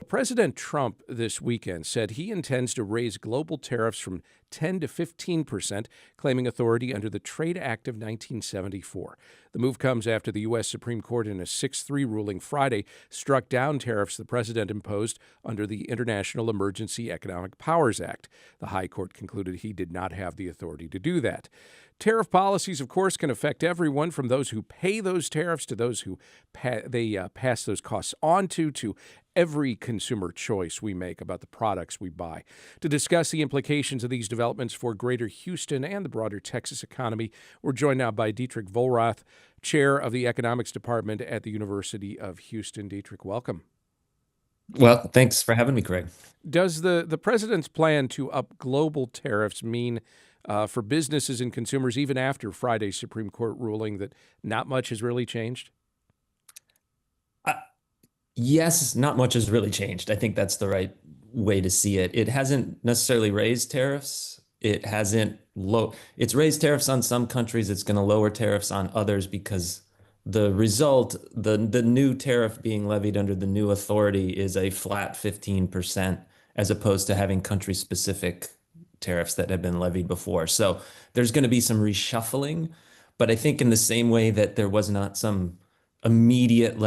President Trump this weekend said he intends to raise global tariffs from 10 to 15%, claiming authority under the Trade Act of 1974. The move comes after the U.S. Supreme Court, in a 6-3 ruling Friday, struck down tariffs the president imposed under the International Emergency Economic Powers Act. The High Court concluded he did not have the authority to do that. Tariff policies, of course, can affect everyone, from those who pay those tariffs to those who pass those costs on to every consumer choice we make about the products we buy. To discuss the implications of these developments for Greater Houston and the broader Texas economy, we're joined now by Dietrich Vollrath, chair of the economics department at the University of Houston. Dietrich, welcome. Well, thanks for having me, Craig. Does the president's plan to up global tariffs mean for businesses and consumers, even after Friday's Supreme Court ruling, that not much has really changed? Yes, not much has really changed. I think that's the right way to see it. It hasn't necessarily raised tariffs. It's raised tariffs on some countries. It's going to lower tariffs on others because the result, the new tariff being levied under the new authority is a flat 15%, as opposed to having country-specific tariffs that have been levied before. So there's going to be some reshuffling, but I think in the same way that there was not some immediate,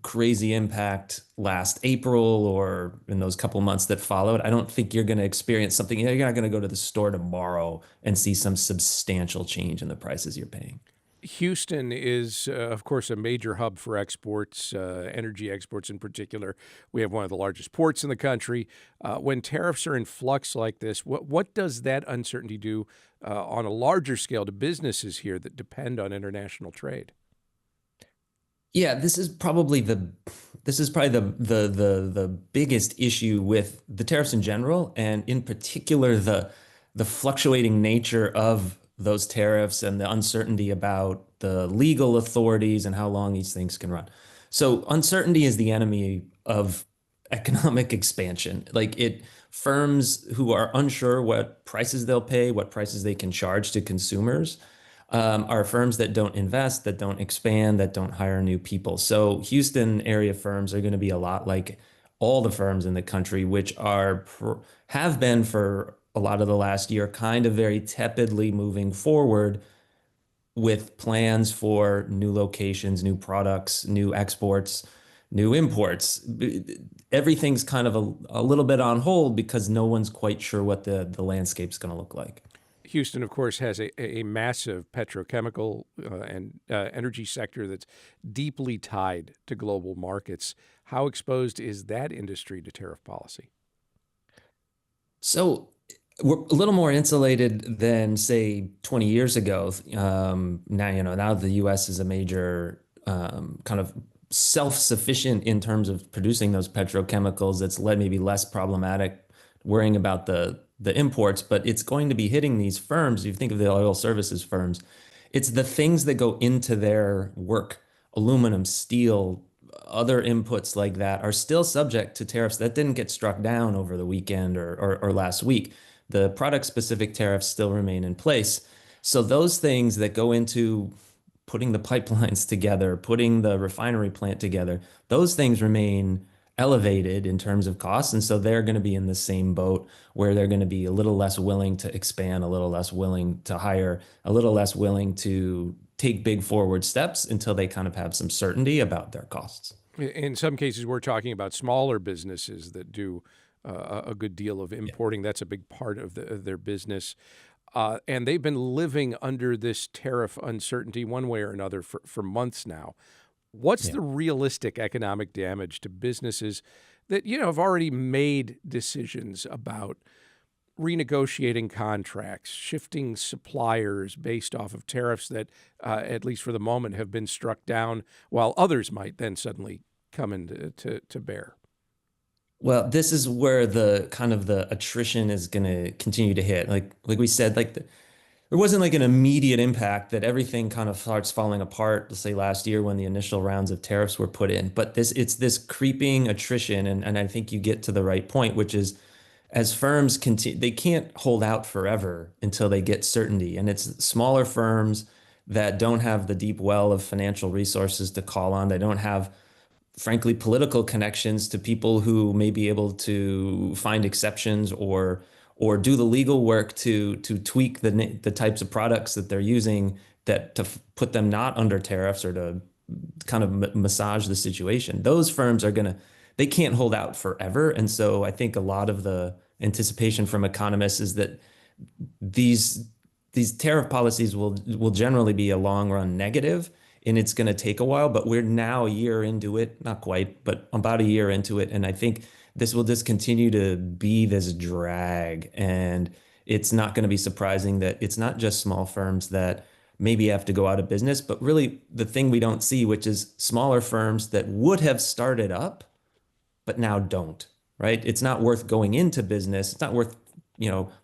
crazy impact last April or in those couple months that followed, I don't think you're going to experience something. You're not going to go to the store tomorrow and see some substantial change in the prices you're paying. Houston is, of course, a major hub for exports, energy exports in particular. We have one of the largest ports in the country. When tariffs are in flux like this, what does that uncertainty do on a larger scale to businesses here that depend on international trade? Yeah, this is probably the biggest issue with the tariffs in general, and in particular the fluctuating nature of those tariffs and the uncertainty about the legal authorities and how long these things can run. So uncertainty is the enemy of economic expansion. Firms who are unsure what prices they'll pay, what prices they can charge to consumers, are firms that don't invest, that don't expand, that don't hire new people. So Houston area firms are going to be a lot like all the firms in the country, which have been for a lot of the last year, kind of very tepidly moving forward with plans for new locations, new products, new exports, new imports. Everything's kind of a little bit on hold because no one's quite sure what the landscape's going to look like. Houston, of course, has a massive petrochemical and energy sector that's deeply tied to global markets. How exposed is that industry to tariff policy? So we're a little more insulated than, say, 20 years ago. Now the U.S. is a major kind of self-sufficient in terms of producing those petrochemicals. It's led maybe less problematic worrying about the imports, but it's going to be hitting these firms. If you think of the oil services firms, it's the things that go into their work, aluminum, steel, other inputs like that are still subject to tariffs that didn't get struck down over the weekend or last week. The product-specific tariffs still remain in place. So those things that go into putting the pipelines together, putting the refinery plant together, those things remain elevated in terms of costs. And so they're going to be in the same boat where they're going to be a little less willing to expand, a little less willing to hire, a little less willing to take big forward steps until they kind of have some certainty about their costs. In some cases, we're talking about smaller businesses that do a good deal of importing. That's a big part of their business. And they've been living under this tariff uncertainty one way or another for months now. What's the realistic economic damage to businesses that, have already made decisions about renegotiating contracts, shifting suppliers based off of tariffs that, at least for the moment, have been struck down, while others might then suddenly come into to bear? Well, this is where the kind of the attrition is going to continue to hit. Like we said, there wasn't an immediate impact that everything kind of starts falling apart, let's say last year when the initial rounds of tariffs were put in. But it's this creeping attrition. And I think you get to the right point, which is as firms continue, they can't hold out forever until they get certainty. And it's smaller firms that don't have the deep well of financial resources to call on. They don't have frankly, political connections to people who may be able to find exceptions or do the legal work to tweak the types of products that they're using that to put them not under tariffs or to kind of massage the situation. Those firms are gonna they can't hold out forever, and so I think a lot of the anticipation from economists is that these these tariff policies will generally be a long run negative, and it's going to take a while, but we're now a year into it, not quite, but about a year into it, and I think this will just continue to be this drag, and it's not going to be surprising that it's not just small firms that maybe have to go out of business, but really the thing we don't see, which is smaller firms that would have started up but now don't, right? It's not worth going into business. It's not worth,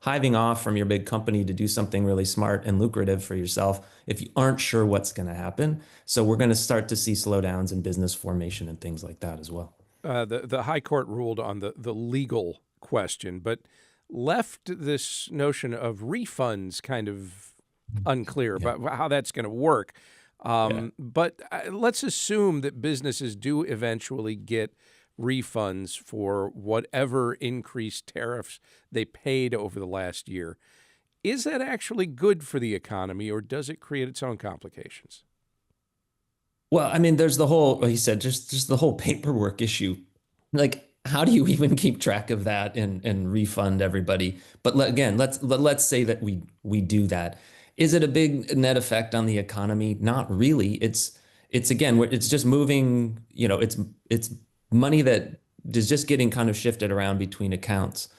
hiving off from your big company to do something really smart and lucrative for yourself if you aren't sure what's going to happen. So we're going to start to see slowdowns in business formation and things like that as well. The High Court ruled on the legal question, but left this notion of refunds kind of unclear about how that's going to work. But let's assume that businesses do eventually get refunds for whatever increased tariffs they paid over the last year. Is that actually good for the economy, or does it create its own complications? Well, I mean, there's the whole, like you said, just the whole paperwork issue. Like, how do you even keep track of that and refund everybody? But again, let's say that we do that. Is it a big net effect on the economy? Not really. It's again, it's just moving. It's money that is just getting kind of shifted around between accounts.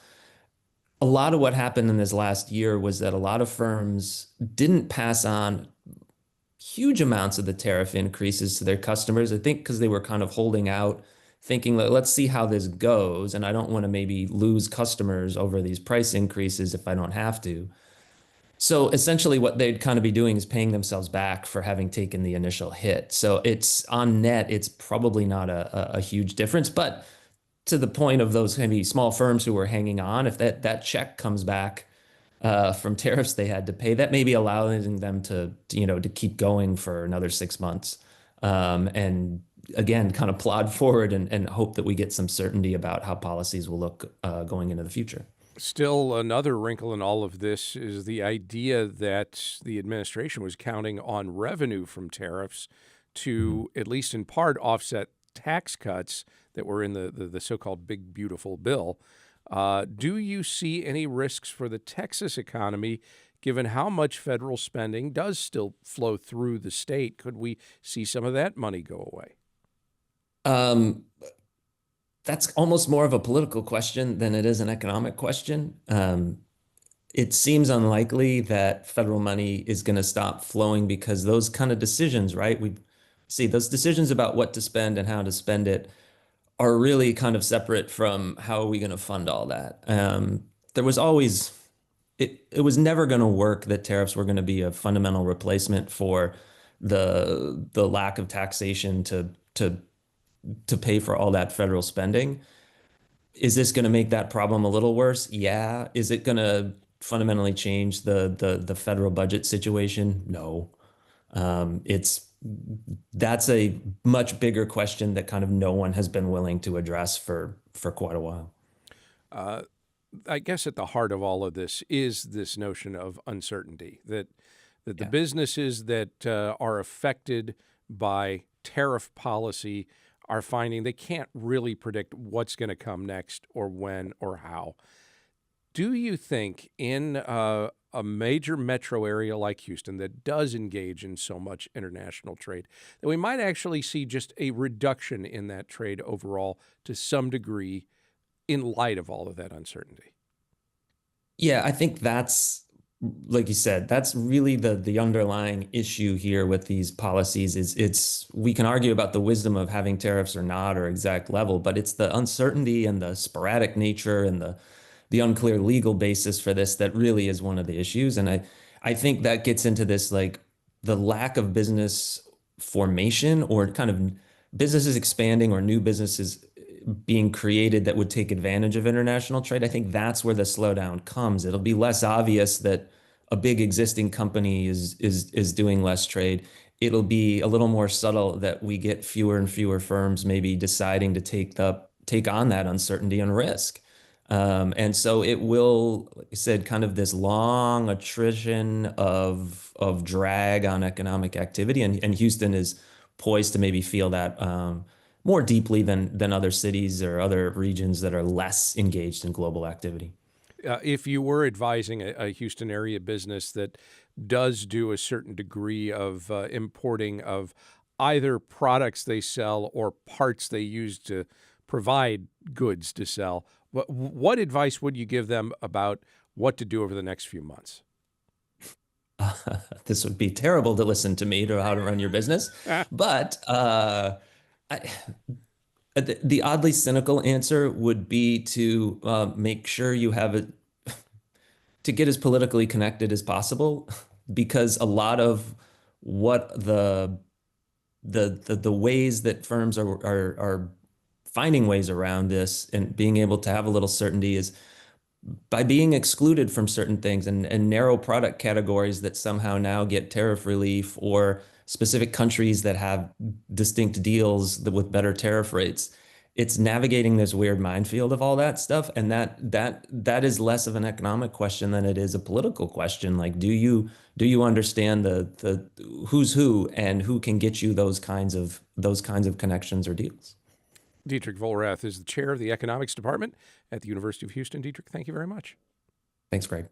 A lot of what happened in this last year was that a lot of firms didn't pass on huge amounts of the tariff increases to their customers. I think because they were kind of holding out, thinking, let's see how this goes. And I don't want to maybe lose customers over these price increases if I don't have to. So essentially, what they'd kind of be doing is paying themselves back for having taken the initial hit. So it's on net, it's probably not a huge difference. But to the point of those maybe small firms who were hanging on, if that check comes back from tariffs they had to pay, that may be allowing them to keep going for another 6 months, and again kind of plod forward and hope that we get some certainty about how policies will look going into the future. Still, another wrinkle in all of this is the idea that the administration was counting on revenue from tariffs to, at least in part, offset tax cuts that were in the so-called Big Beautiful Bill. Do you see any risks for the Texas economy, given how much federal spending does still flow through the state? Could we see some of that money go away? That's almost more of a political question than it is an economic question. It seems unlikely that federal money is going to stop flowing because those kind of decisions, right? We see those decisions about what to spend and how to spend it are really kind of separate from how are we going to fund all that. There was always, it was never going to work that tariffs were going to be a fundamental replacement for the lack of taxation to pay for all that federal spending. Is this going to make that problem a little worse? Yeah. Is it going to fundamentally change the federal budget situation? No. That's a much bigger question that kind of no one has been willing to address for quite a while. I guess at the heart of all of this is this notion of uncertainty, that the businesses that are affected by tariff policy are finding they can't really predict what's going to come next or when or how. Do you think in a major metro area like Houston that does engage in so much international trade that we might actually see just a reduction in that trade overall to some degree in light of all of that uncertainty? Yeah, I think that's, like you said, that's really the underlying issue here with these policies is we can argue about the wisdom of having tariffs or not or exact level, but it's the uncertainty and the sporadic nature and the unclear legal basis for this that really is one of the issues. And I think that gets into this, like the lack of business formation or kind of businesses expanding or new businesses being created that would take advantage of international trade. I think that's where the slowdown comes. It'll be less obvious that a big existing company is doing less trade. it'll be a little more subtle that we get fewer and fewer firms maybe deciding to take on that uncertainty and risk. And so it will, like I said, kind of this long attrition of drag on economic activity, and Houston is poised to maybe feel that more deeply than other cities or other regions that are less engaged in global activity. If you were advising a Houston area business that does do a certain degree of importing of either products they sell or parts they use to provide goods to sell, what advice would you give them about what to do over the next few months? This would be terrible to listen to me to how to run your business, but I, the oddly cynical answer would be to make sure you have it to get as politically connected as possible, because a lot of what the ways that firms are finding ways around this and being able to have a little certainty is by being excluded from certain things and narrow product categories that somehow now get tariff relief, or specific countries that have distinct deals with better tariff rates. It's navigating this weird minefield of all that stuff, and that is less of an economic question than it is a political question. Like, do you understand the who's who and who can get you those kinds of connections or deals? Dietrich Vollrath is the chair of the economics department at the University of Houston. Dietrich, thank you very much. Thanks, Craig.